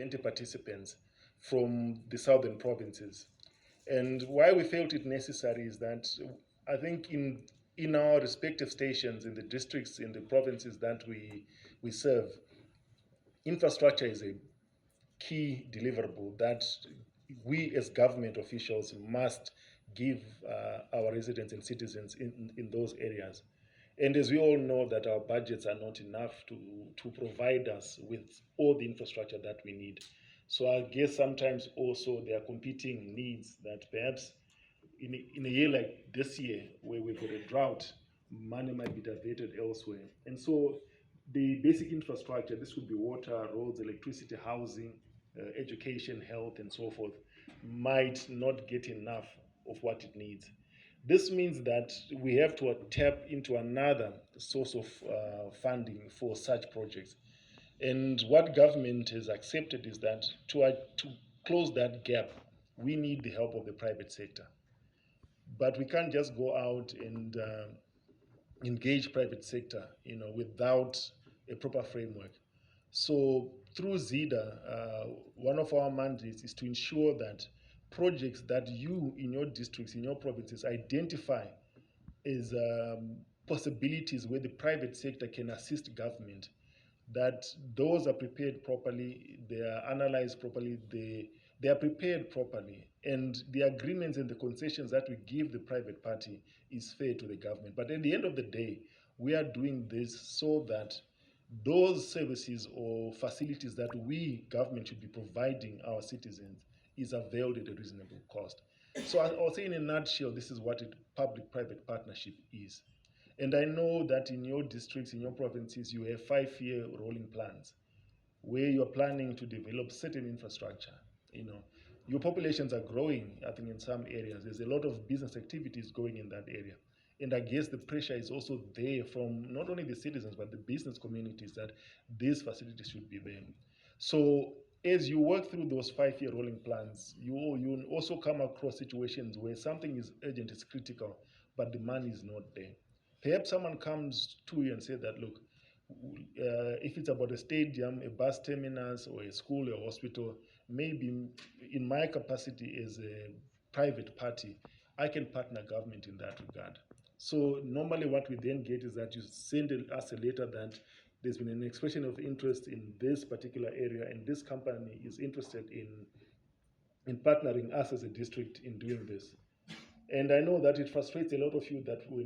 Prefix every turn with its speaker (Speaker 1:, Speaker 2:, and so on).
Speaker 1: 20 participants from the southern provinces. And why we felt it necessary is that I think in our respective stations, in the districts, in the provinces that we serve, infrastructure is a key deliverable that we as government officials must give our residents and citizens in those areas. And as we all know that our budgets are not enough to provide us with all the infrastructure that we need. So I guess sometimes also there are competing needs that perhaps in a year like this year, where we've got a drought, money might be diverted elsewhere. And so the basic infrastructure, this would be water, roads, electricity, housing, education, health, and so forth, might not get enough of what it needs. This means that we have to tap into another source of funding for such projects. And what government has accepted is that to close that gap, we need the help of the private sector. But we can't just go out and engage private sector, without a proper framework. So through ZIDA, one of our mandates is to ensure that projects that you in your districts, in your provinces, identify as possibilities where the private sector can assist government, that those are prepared properly, they are analyzed properly, they are prepared properly, and the agreements and the concessions that we give the private party is fair to the government. But at the end of the day, we are doing this so that those services or facilities that we, government, should be providing our citizens is availed at a reasonable cost. So I'll say in a nutshell, this is what a public-private partnership is. And I know that in your districts, in your provinces, you have 5-year rolling plans where you're planning to develop certain infrastructure. Your populations are growing, I think, in some areas. There's a lot of business activities going in that area. And I guess the pressure is also there from not only the citizens, but the business communities that these facilities should be there. So as you work through those 5-year rolling plans, you also come across situations where something is urgent, it's critical, but the money is not there. Perhaps someone comes to you and says that, look, if it's about a stadium, a bus terminus, or a school or a hospital, maybe in my capacity as a private party, I can partner government in that regard. So normally what we then get is that you send us a letter that there's been an expression of interest in this particular area, and this company is interested in partnering us as a district in doing this. And I know that it frustrates a lot of you that